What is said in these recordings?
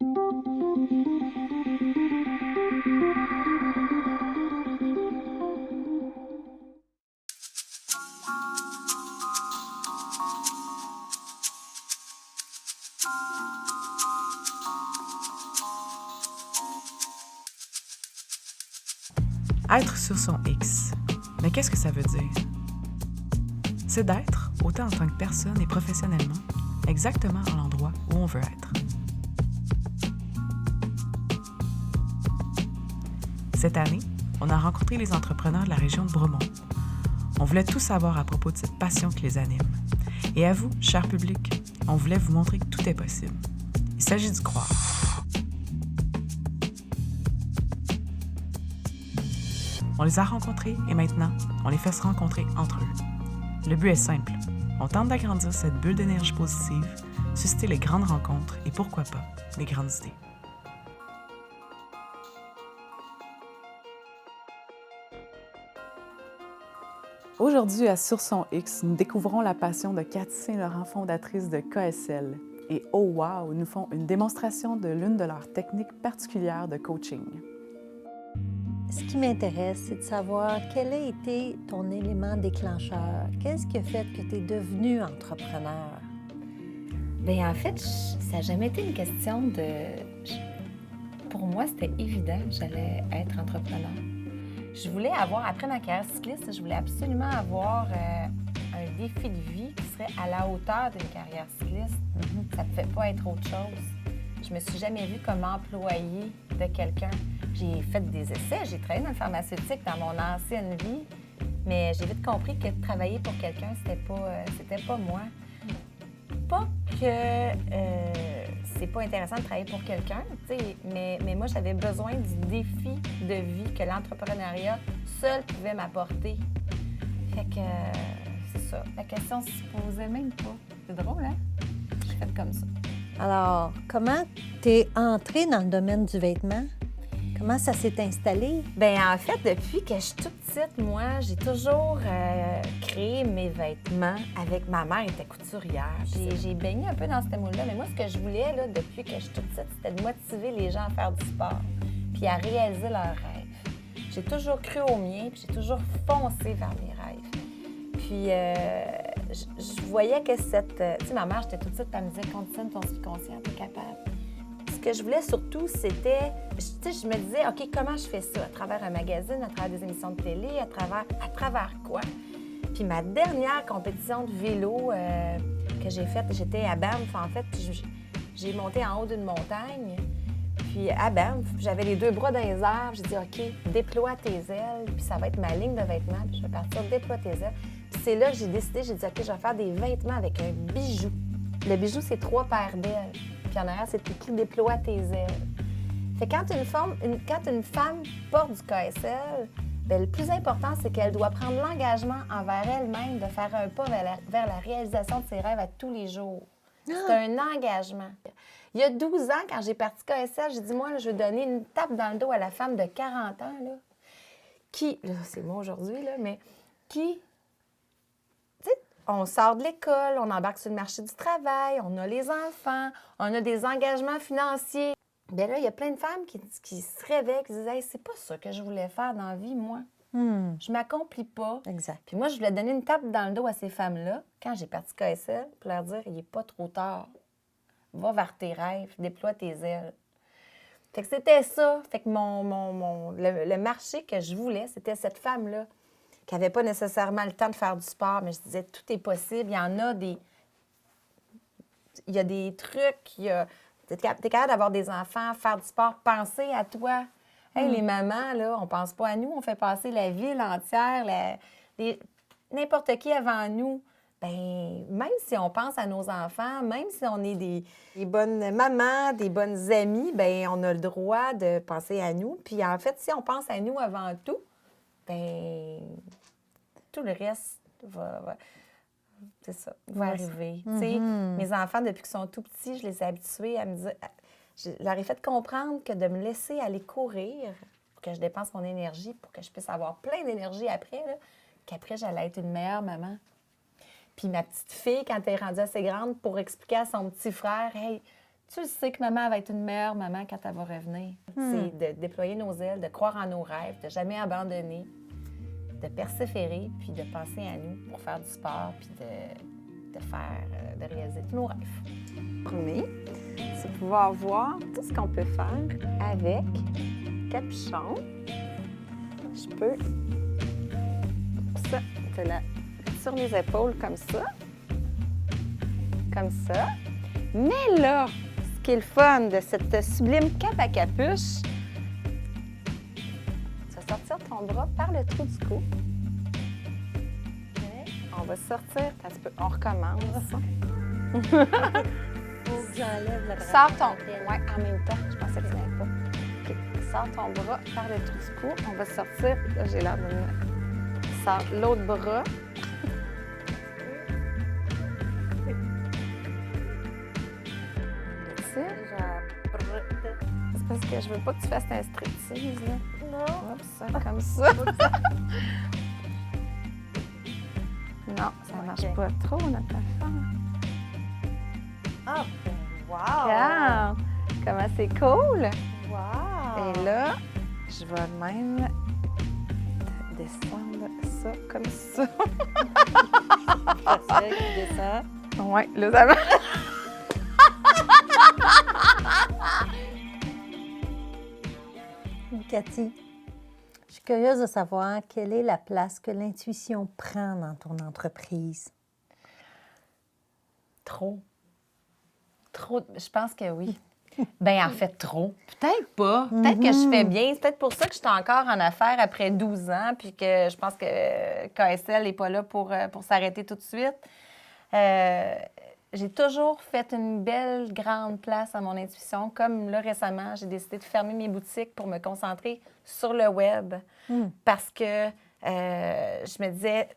Être sur son X. Mais qu'est-ce que ça veut dire? C'est d'être, autant en tant que personne et professionnellement, exactement à l'endroit où on veut être. Cette année, on a rencontré les entrepreneurs de la région de Bromont. On voulait tout savoir à propos de cette passion qui les anime. Et à vous, cher public, on voulait vous montrer que tout est possible. Il s'agit d'y croire. On les a rencontrés et maintenant, on les fait se rencontrer entre eux. Le but est simple. On tente d'agrandir cette bulle d'énergie positive, susciter les grandes rencontres et pourquoi pas, les grandes idées. Aujourd'hui, à Sur son X, nous découvrons la passion de Cathy Saint-Laurent, fondatrice de KSL. Et oh wow, nous font une démonstration de l'une de leurs techniques particulières de coaching. Ce qui m'intéresse, c'est de savoir quel a été ton élément déclencheur. Qu'est-ce qui a fait que tu es devenu entrepreneur? Bien, en fait, ça n'a jamais été une question de... Pour moi, c'était évident que j'allais être entrepreneur. Je voulais avoir, après ma carrière cycliste, je voulais absolument avoir un défi de vie qui serait à la hauteur d'une carrière cycliste. Ça ne pouvait pas être autre chose. Je me suis jamais vue comme employée de quelqu'un. J'ai fait des essais, j'ai travaillé dans le pharmaceutique dans mon ancienne vie, mais j'ai vite compris que travailler pour quelqu'un, c'était pas moi. Pas que c'est pas intéressant de travailler pour quelqu'un, mais moi, j'avais besoin du défi de vie que l'entrepreneuriat seul pouvait m'apporter. Fait que c'est ça. La question se posait même pas. C'est drôle, hein? J'ai fait comme ça. Alors, comment tu es entrée dans le domaine du vêtement? Comment ça s'est installé? Bien, en fait, depuis que je suis toute petite, moi, j'ai toujours créé mes vêtements avec ma mère, qui était couturière. J'ai baigné un peu dans ce moule-là, mais moi, ce que je voulais, là, depuis que je suis toute petite, c'était de motiver les gens à faire du sport puis à réaliser leurs rêves. J'ai toujours cru au mien, puis j'ai toujours foncé vers mes rêves. Puis, je voyais que cette... tu sais, ma mère, j'étais toute petite, elle me disait « Conditionne ton subconscient, t'es capable. » Ce que je voulais surtout, c'était, je me disais, OK, comment je fais ça? À travers un magazine, à travers des émissions de télé, à travers quoi? Puis ma dernière compétition de vélo que j'ai faite, j'étais à Banff, en fait, puis j'ai monté en haut d'une montagne. Puis à Banff, j'avais les deux bras dans les airs, j'ai dit, OK, déploie tes ailes, puis ça va être ma ligne de vêtements, puis je vais partir, déploie tes ailes. Puis c'est là que j'ai décidé, j'ai dit, OK, je vais faire des vêtements avec un bijou. Le bijou, c'est 3 paires d'ailes. Puis en arrière, c'est écrit « Déploie tes ailes ». Fait que quand une femme porte du KSL, bien, le plus important, c'est qu'elle doit prendre l'engagement envers elle-même de faire un pas vers la réalisation de ses rêves à tous les jours. C'est un engagement. Il y a 12 ans, quand j'ai parti KSL, j'ai dit, moi, là, je veux donner une tape dans le dos à la femme de 40 ans, là, qui, là, c'est moi aujourd'hui, là, mais qui... On sort de l'école, on embarque sur le marché du travail, on a les enfants, on a des engagements financiers. Bien là, il y a plein de femmes qui se réveillent, qui disent « Hey, c'est pas ça que je voulais faire dans la vie, moi. Je m'accomplis pas. » Exact. Puis moi, je voulais donner une tape dans le dos à ces femmes-là, quand j'ai parti KSL, pour leur dire « Il n'est pas trop tard. Va vers tes rêves, déploie tes ailes. » Fait que c'était ça. Fait que le marché que je voulais, c'était cette femme-là, qui n'avait pas nécessairement le temps de faire du sport, mais je disais, tout est possible. Il y en a des... Il y a des trucs, tu es capable d'avoir des enfants, faire du sport, penser à toi. Hey, les mamans, là, on pense pas à nous, on fait passer la ville entière, n'importe qui avant nous. Bien, même si on pense à nos enfants, même si on est des bonnes mamans, des bonnes amies, bien, on a le droit de penser à nous. Puis en fait, si on pense à nous avant tout, bien, tout le reste va arriver. Mes enfants, depuis qu'ils sont tout petits, je les ai habitués à me dire... Je leur ai fait comprendre que de me laisser aller courir pour que je dépense mon énergie, pour que je puisse avoir plein d'énergie après, là, qu'après, j'allais être une meilleure maman. Puis ma petite fille, quand elle est rendue assez grande, pour expliquer à son petit frère, « Hey, tu le sais que maman va être une meilleure maman quand elle va revenir. C'est de déployer nos ailes, de croire en nos rêves, de jamais abandonner, de persévérer, puis de penser à nous pour faire du sport, puis de réaliser tous nos rêves. Premier, c'est pouvoir voir tout ce qu'on peut faire avec capuchon. Je peux ça, te la mettre sur les épaules comme ça. Comme ça. Mais là, ce qui est le fun de cette sublime cape à capuche, tu vas sortir ton bras par le trou du cou. On va sortir, on recommence. Faut que j'enlève le bras. Sors ton... Oui, en même temps. Je pensais que tu n'avais pas. OK. Sors ton bras par le trou du cou. On va sortir. Là, j'ai l'air de me... Sors l'autre bras. C'est parce que je veux pas que tu fasses un striptease, là. Non. Oups, comme ça. Non, ça marche pas trop, notre affaire. Ah, ben, wow! Regarde, comment c'est cool! Wow! Et là, je vais même descendre ça comme ça. Facile qui descend. Ouais, là, ça va. Cathy, je suis curieuse de savoir quelle est la place que l'intuition prend dans ton entreprise. Trop. Trop. Je pense que oui. Bien, en fait, trop. Peut-être pas. Peut-être que je fais bien. C'est peut-être pour ça que je suis encore en affaires après 12 ans, puis que je pense que KSL n'est pas là pour s'arrêter tout de suite. J'ai toujours fait une belle, grande place à mon intuition. Comme là, récemment, j'ai décidé de fermer mes boutiques pour me concentrer sur le web parce que je me disais,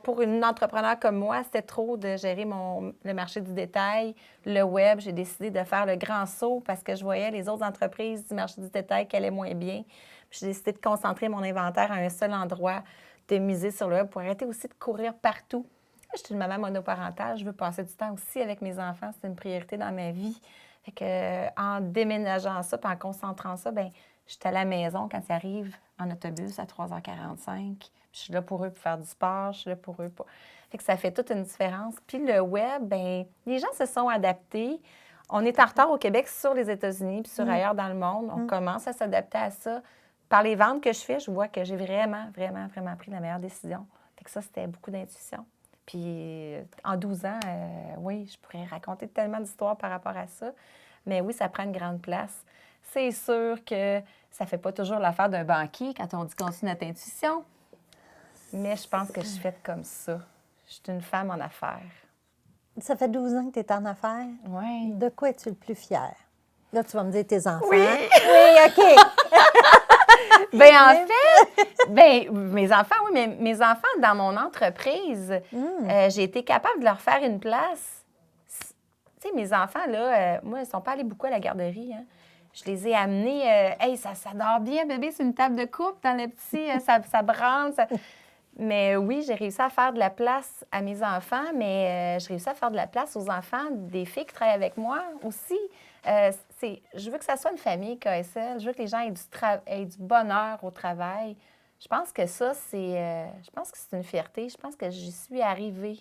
pour une entrepreneur comme moi, c'était trop de gérer le marché du détail, le web. J'ai décidé de faire le grand saut parce que je voyais les autres entreprises du marché du détail qui allaient moins bien. Puis j'ai décidé de concentrer mon inventaire à un seul endroit, de miser sur le web pour arrêter aussi de courir partout. Je suis une maman monoparentale, je veux passer du temps aussi avec mes enfants, c'est une priorité dans ma vie. Fait que, en déménageant ça, puis en concentrant ça, bien, je suis à la maison quand ils arrivent en autobus à 3h45. Puis je suis là pour eux pour faire du sport, je suis là pour eux pour... Fait que ça fait toute une différence. Puis le web, bien, les gens se sont adaptés. On est en retard au Québec sur les États-Unis puis sur ailleurs dans le monde. On commence à s'adapter à ça. Par les ventes que je fais, je vois que j'ai vraiment, vraiment, vraiment pris la meilleure décision. Fait que ça, c'était beaucoup d'intuition. Puis en 12 ans, oui, je pourrais raconter tellement d'histoires par rapport à ça. Mais oui, ça prend une grande place. C'est sûr que ça ne fait pas toujours l'affaire d'un banquier quand on dit qu'on suit notre intuition. Mais je pense que je suis faite comme ça. Je suis une femme en affaires. Ça fait 12 ans que tu es en affaires. Oui. De quoi es-tu le plus fière? Là, tu vas me dire tes enfants. Oui. Oui, OK. Bien, en fait, mes enfants, oui, mais mes enfants, dans mon entreprise, j'ai été capable de leur faire une place. Tu sais, mes enfants, là, moi, ils ne sont pas allés beaucoup à la garderie. Hein. Je les ai amenés, hey, ça dort bien, bébé, c'est une table de coupe dans le petit, ça branle. Mais oui, j'ai réussi à faire de la place à mes enfants, mais j'ai réussi à faire de la place aux enfants des filles qui travaillent avec moi aussi. Je veux que ça soit une famille KSL. Je veux que les gens aient du bonheur au travail. Je pense que ça, je pense que c'est une fierté. Je pense que j'y suis arrivée.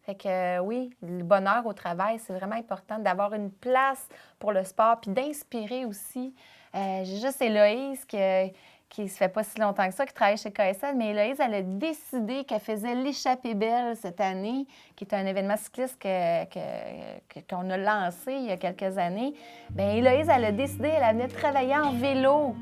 Fait que oui, le bonheur au travail, c'est vraiment important d'avoir une place pour le sport puis d'inspirer aussi. J'ai juste Héloïse qui se fait pas si longtemps que ça, qui travaille chez KSL, mais Héloïse, elle a décidé qu'elle faisait l'Échappée belle cette année, qui est un événement cycliste qu'on a lancé il y a quelques années. Bien, Héloïse, elle a décidé, elle venait travailler en vélo.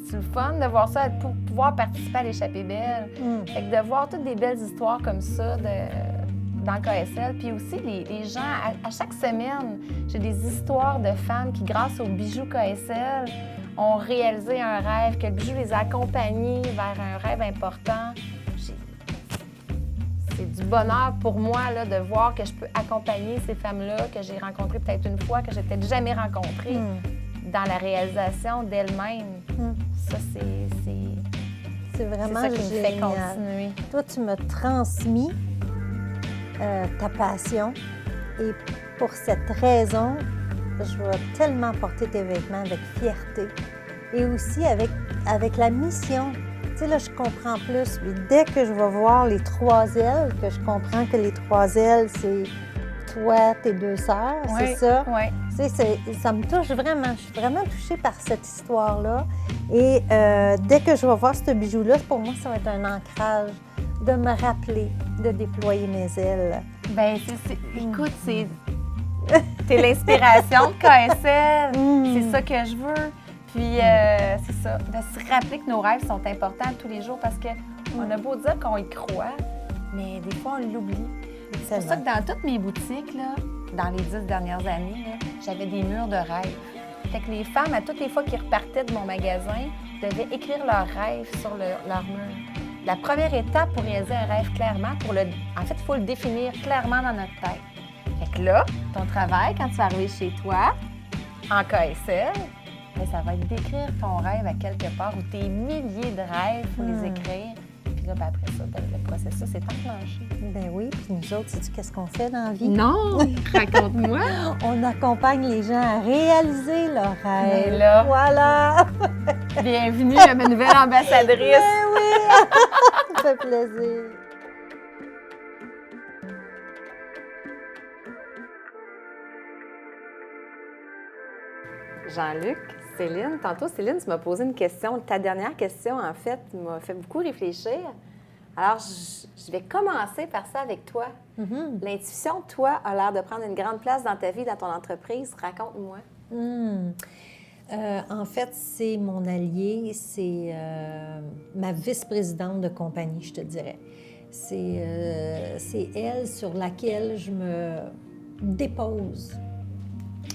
C'est le fun de voir ça, pour pouvoir participer à l'Échappée belle. Fait que de voir toutes des belles histoires comme ça dans le KSL. Puis aussi, les gens, à chaque semaine, j'ai des histoires de femmes qui, grâce aux bijoux KSL, ont réalisé un rêve, que le bijou les a accompagnés vers un rêve important. C'est du bonheur pour moi là, de voir que je peux accompagner ces femmes-là que j'ai rencontrées peut-être une fois, que j'ai peut-être jamais rencontrées, dans la réalisation d'elles-mêmes. Ça, c'est vraiment ça qui me fait génial. continuer. Toi, tu m'as transmis ta passion Et pour cette raison, je vais tellement porter tes vêtements avec fierté et aussi avec la mission. Tu sais, là, je comprends plus. Puis dès que je vais voir les 3 ailes, que je comprends que les 3 ailes, c'est toi, tes 2 sœurs, c'est ça? Oui. Tu sais, ça me touche vraiment. Je suis vraiment touchée par cette histoire-là. Et dès que je vais voir ce bijou-là, pour moi, ça va être un ancrage de me rappeler de déployer mes ailes. Bien, écoute, t'es l'inspiration de KSL. C'est ça que je veux. Puis, c'est ça, de se rappeler que nos rêves sont importants tous les jours parce qu'on a beau dire qu'on y croit, mais des fois, on l'oublie. C'est pour ça que dans toutes mes boutiques, là, dans les 10 dernières années, là, j'avais des murs de rêves. Fait que les femmes, à toutes les fois qu'ils repartaient de mon magasin, devaient écrire leurs rêves sur leur mur. La première étape pour réaliser un rêve clairement, en fait, il faut le définir clairement dans notre tête. Fait que là, ton travail, quand tu vas arriver chez toi, en KSL, bien, ça va être d'écrire ton rêve à quelque part ou tes milliers de rêves, il faut les écrire. Puis là, ben, après ça, ben, le processus est enclenché. Ben oui, puis nous autres, sais-tu qu'est-ce qu'on fait dans la vie? Non! Raconte-moi! On accompagne les gens à réaliser leurs rêves. Mais là- Voilà! Bienvenue à ma nouvelle ambassadrice! Ben oui! Ça fait plaisir. Jean-Luc, Céline, tantôt, Céline, tu m'as posé une question. Ta dernière question, en fait, m'a fait beaucoup réfléchir. Alors, je vais commencer par ça avec toi. L'intuition, toi, a l'air de prendre une grande place dans ta vie, dans ton entreprise. Raconte-moi. En fait, c'est mon allié, c'est ma vice-présidente de compagnie, je te dirais. C'est elle sur laquelle je me dépose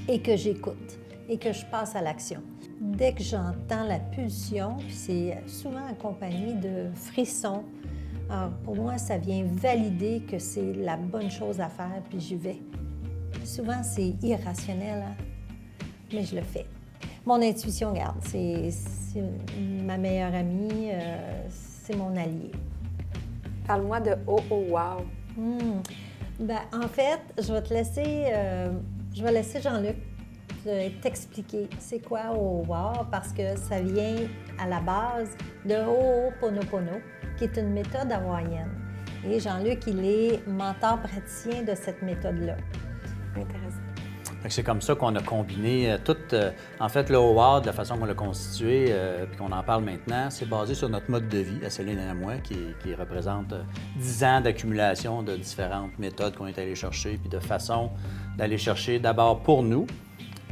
et que j'écoute et que je passe à l'action. Dès que j'entends la pulsion, puis c'est souvent accompagné de frissons, alors pour moi, ça vient valider que c'est la bonne chose à faire, puis j'y vais. Souvent, c'est irrationnel, hein? Mais je le fais. Mon intuition, regarde, c'est ma meilleure amie, c'est mon allié. Parle-moi de Oh Oh Wow. Ben, en fait, je vais laisser Jean-Luc t'expliquer c'est quoi Oh Wow parce que ça vient à la base de Ho'oponopono, qui est une méthode hawaïenne. Et Jean-Luc, il est mentor praticien de cette méthode-là. Intéressant. Fait que c'est comme ça qu'on a combiné tout. En fait, le OWOW, de la façon qu'on l'a constitué, puis qu'on en parle maintenant, c'est basé sur notre mode de vie, à Céline et à moi, qui représente 10 ans d'accumulation de différentes méthodes qu'on est allé chercher, puis de façon d'aller chercher d'abord pour nous,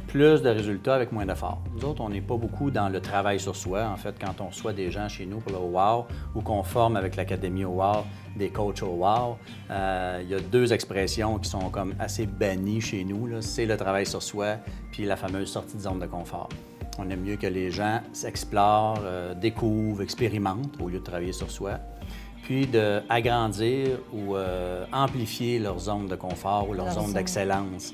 plus de résultats avec moins d'efforts. Nous autres, on n'est pas beaucoup dans le travail sur soi. En fait, quand on reçoit des gens chez nous pour le OWOW ou qu'on forme avec l'Académie OWOW, des coachs OWOW, il y a 2 expressions qui sont comme assez bannies chez nous. Là. C'est le travail sur soi puis la fameuse sortie de zone de confort. On aime mieux que les gens s'explorent, découvrent, expérimentent au lieu de travailler sur soi, puis d'agrandir ou amplifier leur zone de confort ou leur zone d'excellence,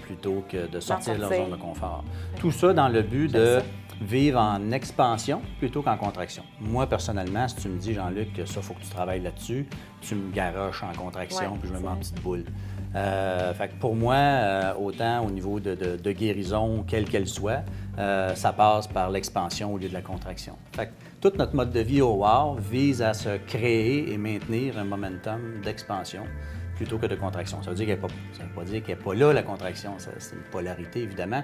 plutôt que de sortir de leur zone de confort. Tout ça dans le but de vivre en expansion plutôt qu'en contraction. Moi, personnellement, si tu me dis, Jean-Luc, que ça, il faut que tu travailles là-dessus, tu me garoches en contraction, puis je me mets en petite boule. Fait que pour moi, autant au niveau de guérison, quelle qu'elle soit, ça passe par l'expansion au lieu de la contraction. Fait que tout notre mode de vie au WOW vise à se créer et maintenir un momentum d'expansion plutôt que de contraction. Ça veut dire ça veut pas dire qu'elle n'est pas là, la contraction. C'est une polarité, évidemment.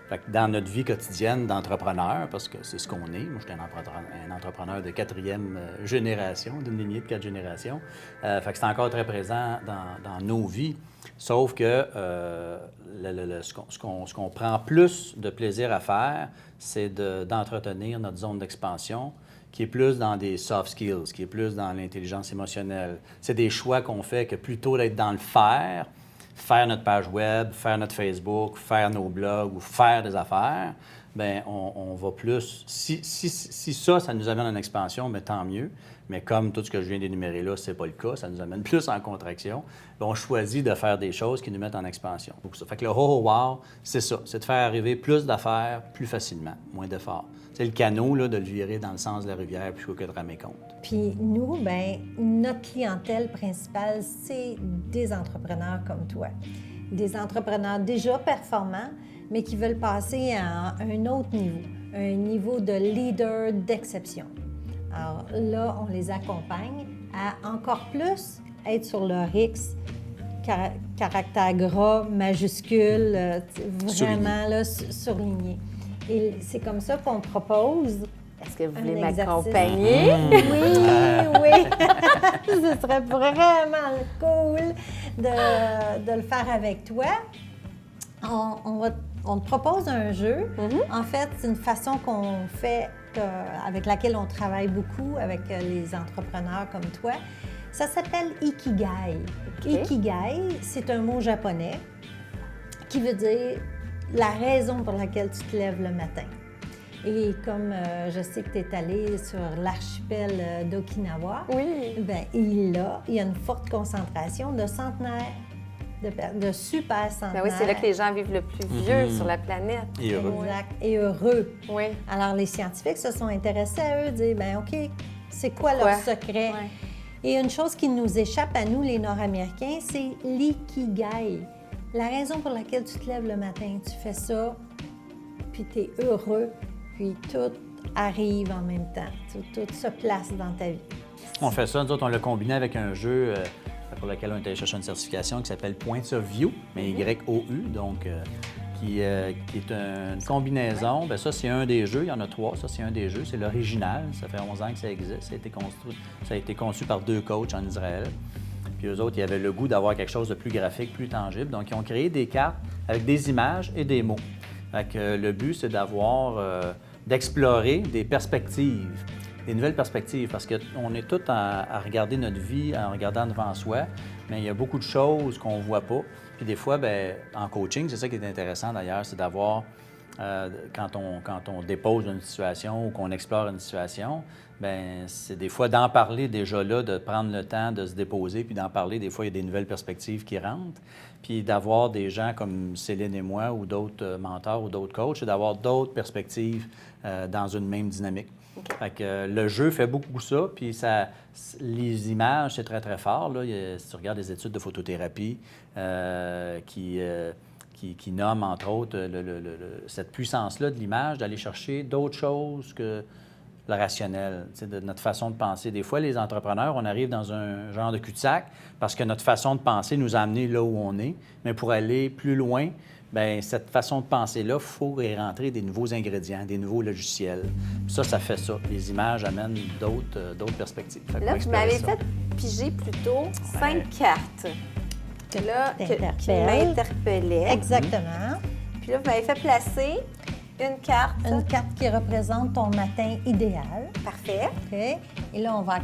Fait que dans notre vie quotidienne d'entrepreneur, parce que c'est ce qu'on est, moi, je suis un entrepreneur de 4e génération, d'une lignée de 4 générations. Fait que c'est encore très présent dans nos vies. Sauf que ce qu'on prend plus de plaisir à faire, c'est d'entretenir notre zone d'expansion, qui est plus dans des soft skills, qui est plus dans l'intelligence émotionnelle. C'est des choix qu'on fait que plutôt d'être dans le faire notre page web, faire notre Facebook, faire nos blogs ou faire des affaires, bien, on va plus... Si ça nous amène en expansion, bien, tant mieux. Mais comme tout ce que je viens d'énumérer là, c'est pas le cas, ça nous amène plus en contraction, bien, on choisit de faire des choses qui nous mettent en expansion. Donc, ça fait que le wow, c'est ça. C'est de faire arriver plus d'affaires plus facilement, moins d'efforts. C'est le canot, là, de le virer dans le sens de la rivière plutôt que de ramer compte. Puis nous, bien, notre clientèle principale, c'est des entrepreneurs comme toi. Des entrepreneurs déjà performants, mais qui veulent passer à un autre niveau, un niveau de leader d'exception. Alors là, on les accompagne à encore plus être sur leur X, caractère gras, majuscule, vraiment là, surligné. Et c'est comme ça qu'on propose. Est-ce que vous voulez exercice. m'accompagner? Oui. Ce serait vraiment cool de le faire avec toi. On te propose un jeu. En fait, c'est une façon qu'on fait, avec laquelle on travaille beaucoup avec les entrepreneurs comme toi. Ça s'appelle Ikigai. Okay. Ikigai, c'est un mot japonais qui veut dire la raison pour laquelle tu te lèves le matin. Et comme je sais que tu es allé sur l'archipel d'Okinawa, Oui. bien, il y a une forte concentration de centenaires, de super centenaires. Ben oui, c'est là que les gens vivent le plus vieux sur la planète. Et heureux. Exact. Et heureux. Oui. Alors, les scientifiques se sont intéressés à eux, dire, bien, OK, c'est quoi leur secret? Ouais. Et une chose qui nous échappe à nous, les Nord-Américains, c'est l'ikigai. La raison pour laquelle tu te lèves le matin, tu fais ça, puis tu es heureux, puis tout arrive en même temps. Tout se place dans ta vie. On fait ça, nous autres, on l'a combiné avec un jeu pour lequel on est allé chercher une certification qui s'appelle Points of View, mais Y-O-U, donc qui est une combinaison. Bien, ça, c'est un des jeux. Il y en a 3. Ça, c'est un des jeux. C'est l'original. Ça fait 11 ans que ça existe. Ça a été conçu par 2 coachs en Israël. Puis eux autres, ils avaient le goût d'avoir quelque chose de plus graphique, plus tangible. Donc, ils ont créé des cartes avec des images et des mots. Fait que le but, c'est d'explorer des perspectives, des nouvelles perspectives, parce qu'on est tous à regarder notre vie en regardant devant soi, mais il y a beaucoup de choses qu'on ne voit pas. Puis des fois, bien, en coaching, c'est ça qui est intéressant d'ailleurs, c'est d'avoir, quand on dépose une situation ou qu'on explore une situation, bien, c'est des fois d'en parler déjà là, de prendre le temps de se déposer, puis d'en parler. Des fois, il y a des nouvelles perspectives qui rentrent. Puis d'avoir des gens comme Céline et moi ou d'autres mentors ou d'autres coachs, c'est d'avoir d'autres perspectives dans une même dynamique. Okay. Fait que, le jeu fait beaucoup ça, puis les images, c'est très, très fort. Là. Si tu regardes les études de photothérapie qui nomment, entre autres, cette puissance-là de l'image, d'aller chercher d'autres choses que le rationnel, de notre façon de penser. Des fois, les entrepreneurs, on arrive dans un genre de cul-de-sac parce que notre façon de penser nous a amenés là où on est. Mais pour aller plus loin, bien, cette façon de penser-là, il faut y rentrer des nouveaux ingrédients, des nouveaux logiciels. Puis ça fait ça. Les images amènent d'autres perspectives. Là, vous m'avez fait piger plutôt 5 cartes qui m'interpellaient. Exactement. Puis là, vous m'avez fait placer une carte. Une carte qui représente ton matin idéal. Parfait. OK. Et là, on va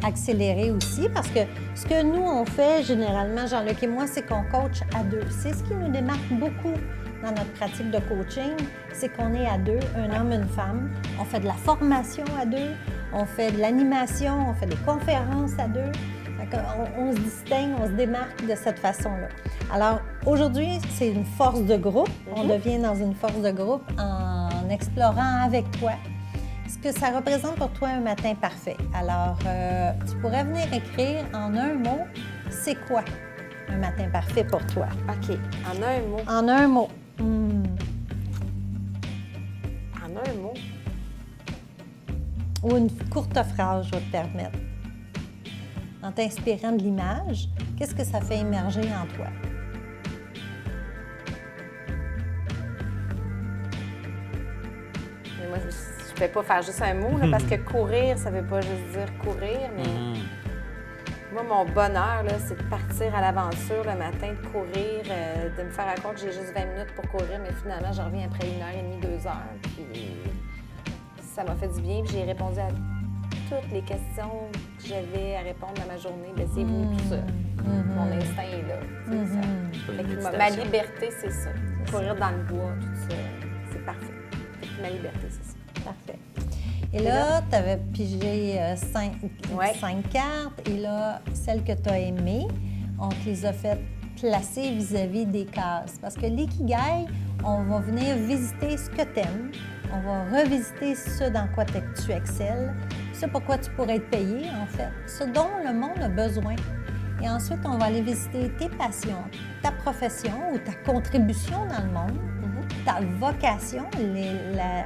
accélérer aussi parce que ce que nous, on fait généralement, Jean-Luc et moi, c'est qu'on coach à 2. C'est ce qui nous démarque beaucoup dans notre pratique de coaching, c'est qu'on est à 2, un homme, une femme. On fait de la formation à 2, on fait de l'animation, on fait des conférences à 2. On se distingue, on se démarque de cette façon-là. Alors, aujourd'hui, c'est une force de groupe. On devient dans une force de groupe en explorant avec toi ce que ça représente pour toi un matin parfait. Alors, tu pourrais venir écrire en un mot, c'est quoi un matin parfait pour toi? OK. En un mot. En un mot. En un mot. Ou une courte phrase, je vais te permettre. En t'inspirant de l'image, qu'est-ce que ça fait émerger en toi? Mais moi, je ne peux pas faire juste un mot, là, parce que courir, ça ne veut pas juste dire courir, mais moi, mon bonheur, là, c'est de partir à l'aventure le matin, de courir, de me faire croire que j'ai juste 20 minutes pour courir, mais finalement, je reviens après 1h30, 2 heures, puis ça m'a fait du bien, puis j'ai répondu à toutes les questions que j'avais à répondre dans ma journée. Bien, c'est venu tout ça. Mon instinct est là. C'est ça. Fait que ma liberté, c'est ça. Courir dans le bois, tout ça, c'est parfait. Ma liberté, c'est ça. Parfait. Et là, tu avais pigé 5 Ouais. cartes. Et là, celles que tu as aimées, on te les a faites placer vis-à-vis des cases. Parce que l'ikigai, on va venir visiter ce que tu aimes. On va revisiter ce dans quoi tu excelles, ce pourquoi tu pourrais être payé, en fait, ce dont le monde a besoin. Et ensuite, on va aller visiter tes passions, ta profession ou ta contribution dans le monde, ta vocation,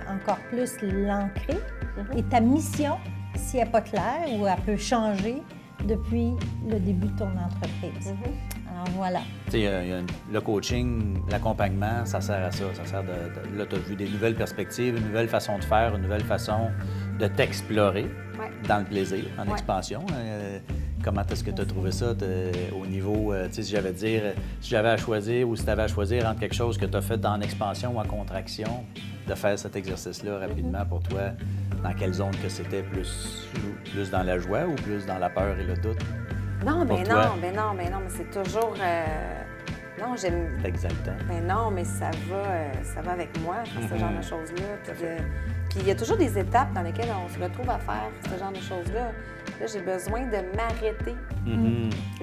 encore plus l'ancrer, et ta mission, si elle n'est pas claire ou elle peut changer depuis le début de ton entreprise. Alors voilà. Tu sais, le coaching, l'accompagnement, ça sert à ça. Ça sert là, tu as vu des nouvelles perspectives, une nouvelle façon de faire, une nouvelle façon de t'explorer dans le plaisir, en expansion. Comment est-ce que tu as trouvé ça au niveau, tu sais, si j'avais à choisir ou si tu avais à choisir entre quelque chose que tu as fait en expansion ou en contraction, de faire cet exercice-là rapidement pour toi, dans quelle zone que c'était, plus dans la joie ou plus dans la peur et le doute? Non, Pour mais toi? non, mais c'est toujours... Non, j'aime... C'est exaltant. Ben non, mais ça va avec moi, faire ce genre de choses-là. Puis il y a toujours des étapes dans lesquelles on se retrouve à faire ce genre de choses-là. Là, j'ai besoin de m'arrêter.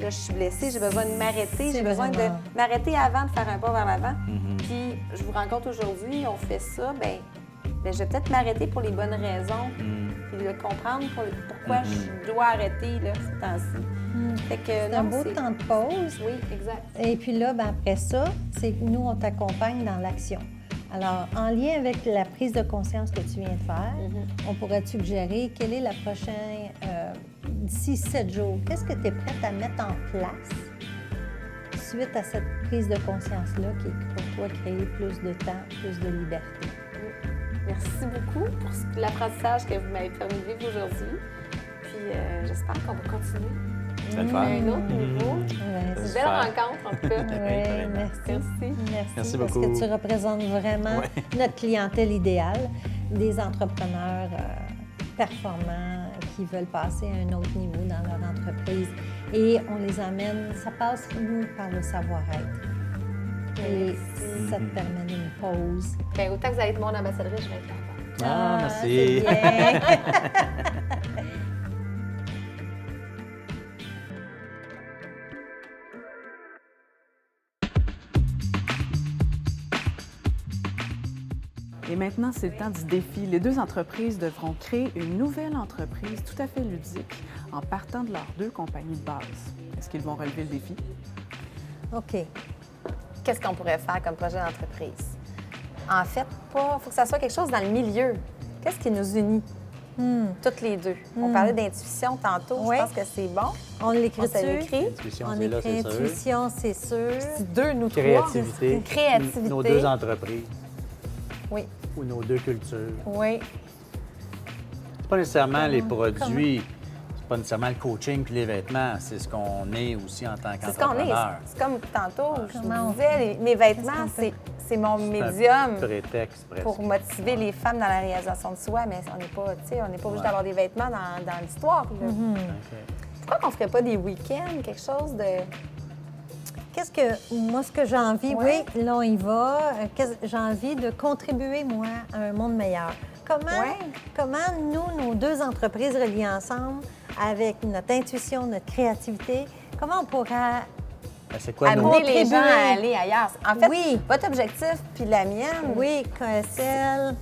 Là, je suis blessée, j'ai besoin de m'arrêter. J'ai besoin de m'arrêter avant de faire un pas vers l'avant. Puis je vous rencontre aujourd'hui, on fait ça, ben je vais peut-être m'arrêter pour les bonnes raisons. Puis de comprendre pourquoi je dois arrêter là, ces temps-ci. Fait que, C'est un beau temps de pause. Oui, exact. Et puis là, ben, après ça, c'est que nous, on t'accompagne dans l'action. Alors, en lien avec la prise de conscience que tu viens de faire, on pourrait te suggérer quelle est la prochaine, d'ici 7 jours, qu'est-ce que tu es prête à mettre en place suite à cette prise de conscience-là qui est pour toi créer plus de temps, plus de liberté? Merci beaucoup pour l'apprentissage que vous m'avez permis de vivre aujourd'hui. Puis j'espère qu'on va continuer Ça le à faire. un autre niveau. Ouais, Une Super. belle rencontre, en tout cas. oui, vraiment. merci. Merci. Parce Merci beaucoup. que tu représentes vraiment notre clientèle idéale, des entrepreneurs performants qui veulent passer à un autre niveau dans leur entreprise. Et on les amène, ça passe, nous, par le savoir-être. Et ça te permet une pause. Bien, autant que vous allez être mon ambassadrice, je vais être là. Ah, merci. C'est bien. Et maintenant, c'est le temps du défi. Les deux entreprises devront créer une nouvelle entreprise tout à fait ludique en partant de leurs deux compagnies de base. Est-ce qu'ils vont relever le défi? OK. Qu'est-ce qu'on pourrait faire comme projet d'entreprise? En fait, il faut que ça soit quelque chose dans le milieu. Qu'est-ce qui nous unit? Toutes les deux. On parlait d'intuition tantôt. Oui. Je pense que c'est bon. On l'écrit On se dessus. l'écrit. Intuition, On c'est là, écrit c'est sûr. intuition, c'est sûr. C'est deux, nous trois. Créativité. Créativité. Nos deux entreprises Oui. ou nos deux cultures. Oui. C'est pas nécessairement les produits, c'est pas nécessairement le coaching puis les vêtements, c'est ce qu'on est aussi en tant C'est ce qu'on est. qu'entrepreneur. C'est comme tantôt, je Comment on vous disais, mes vêtements, c'est mon médium Prétexte presque. pour motiver les femmes dans la réalisation de soi, mais on n'est pas, tu sais, on n'est pas obligé d'avoir des vêtements dans l'histoire. là. OK. Pourquoi qu'on ferait pas des week-ends, quelque chose de... Qu'est-ce que, moi, ce que j'ai envie, Ouais. oui, là, on y va. J'ai envie de contribuer, moi, à un monde meilleur. Comment nous, nos deux entreprises reliées ensemble, avec notre intuition, notre créativité, comment on pourra... Ben, c'est quoi nos... amener les gens à Contribuer. aller ailleurs? En fait, Oui. votre objectif puis la mienne, Oui, KSL,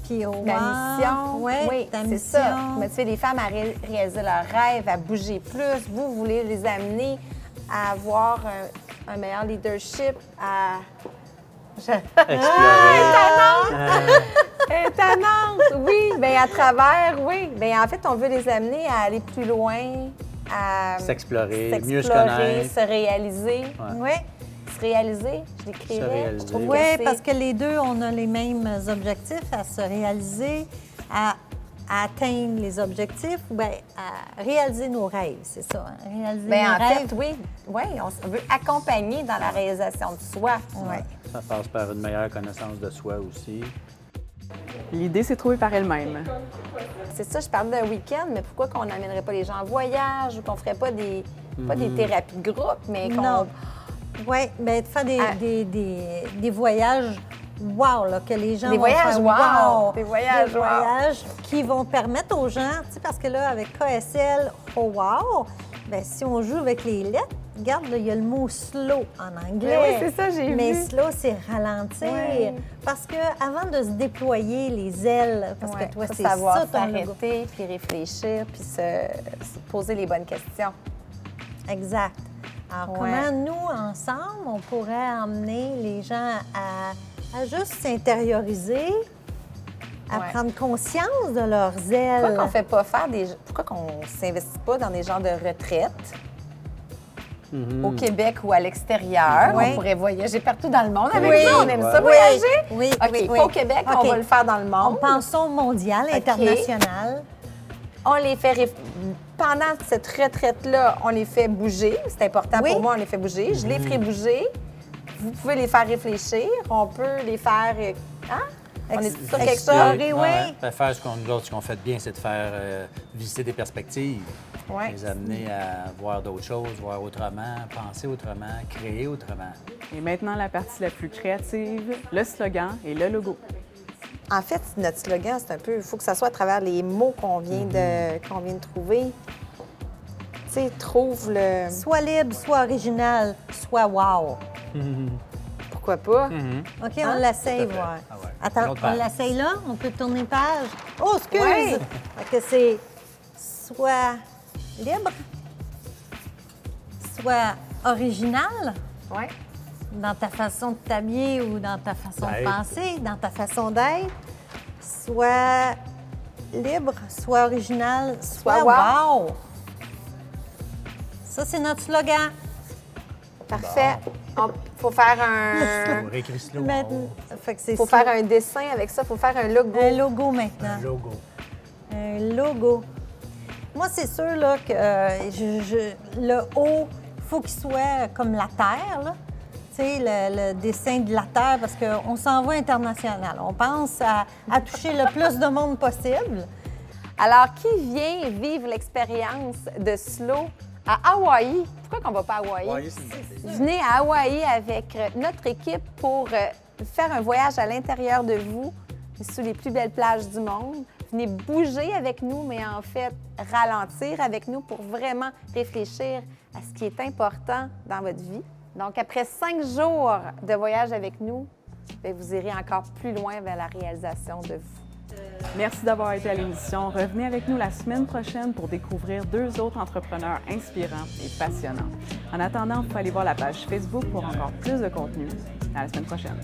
puis au ta mission, oui, ta c'est mission. ça. Motiver les femmes à réaliser leurs rêves, à bouger plus. Vous voulez les amener à avoir un meilleur leadership, à... Explorer. Étonnante! Oui, bien à travers, oui. Bien en fait, on veut les amener à aller plus loin, à S'explorer, mieux se connaître. se réaliser. Oui, Se réaliser, je Se l'écrirais. réaliser. Je trouve oui, c'est- parce que les deux, on a les mêmes objectifs à se réaliser, à atteindre les objectifs, ou bien à réaliser nos rêves, c'est ça. Hein? Réaliser Bien, nos en rêves. fait, oui. Oui, on veut accompagner dans la réalisation de soi. Ouais. Ça passe par une meilleure connaissance de soi aussi. L'idée s'est trouvée par elle-même. C'est ça, je parle d'un week-end, mais pourquoi qu'on n'amènerait pas les gens en voyage ou qu'on ferait pas pas des thérapies de groupe, mais qu'on... Non. Oui, bien de faire Ah. des voyages wow, là, que les gens Des vont voyages faire wow! Des voyages wow! voyages qui vont permettre aux gens, tu sais, parce que là, avec KSL, oh wow, bien, si on joue avec les lettres, regarde, là, il y a le mot slow en anglais. Ben oui, c'est ça, j'ai Mais vu. slow, c'est ralentir. Ouais. Parce que avant de se déployer les ailes, parce Ouais, que toi, faut c'est savoir ça ton logo. s'arrêter, puis réfléchir, puis se poser les bonnes questions. Exact. Alors, Ouais. comment nous, ensemble, on pourrait emmener les gens à juste s'intérioriser, à Ouais. prendre conscience de leurs ailes? Pourquoi qu'on fait pas faire Pourquoi qu'on s'investit pas dans des genres de retraites au Québec ou à l'extérieur? Oui. On pourrait voyager partout dans le monde avec Oui. ça. On aime ça Ouais. voyager? Oui, OK, oui, pas oui. au Québec, on OK. va le faire dans le On monde. pensons mondial, international. On les fait pendant cette retraite-là, on les fait bouger. C'est important Oui. pour moi, on les fait bouger. Je les ferai bouger. Vous pouvez les faire réfléchir. On peut les faire... Hein? On est sur quelque chose? Explorer, oui. Faire ce qu'on fait de bien, c'est de faire visiter des perspectives. Ouais. Les amener à voir d'autres choses, voir autrement, penser autrement, créer autrement. Et maintenant, la partie la plus créative, le slogan et le logo. En fait, notre slogan, c'est un peu... Il faut que ça soit à travers les mots qu'on vient de trouver. Tu sais, trouve le... Soit libre, soit original, soit wow. Pourquoi pas? OK, on l'essaye, Tout à fait. voir. Ah ouais. Attends, L'autre on page. l'essaye là? On peut tourner page? Oh, excuse! Ouais. Fait que c'est soit libre, soit original Oui. dans ta façon de t'habiller ou dans ta façon de D'être. penser, dans ta façon d'être, soit libre, soit original, soit wow. wow. Ça, c'est notre slogan. Parfait. Il faut faire un... On réécrit slow. Maintenant, fait que c'est faut ça. faire un dessin avec ça. Il faut faire un logo. Un logo maintenant. Un logo. Un logo. Moi, c'est sûr là, que le haut, il faut qu'il soit comme la Terre, là. Tu sais, le dessin de la Terre, parce qu'on s'en va international. On pense à toucher le plus de monde possible. Alors, qui vient vivre l'expérience de slow à Hawaï? Pourquoi qu'on va pas à Hawaï? Ouais, c'est une bonne idée. Venez à Hawaï avec notre équipe pour faire un voyage à l'intérieur de vous, sous les plus belles plages du monde. Venez bouger avec nous, mais en fait, ralentir avec nous pour vraiment réfléchir à ce qui est important dans votre vie. Donc, après 5 jours de voyage avec nous, bien, vous irez encore plus loin vers la réalisation de vous. Merci d'avoir été à l'émission. Revenez avec nous la semaine prochaine pour découvrir 2 autres entrepreneurs inspirants et passionnants. En attendant, vous pouvez aller voir la page Facebook pour encore plus de contenu. À la semaine prochaine.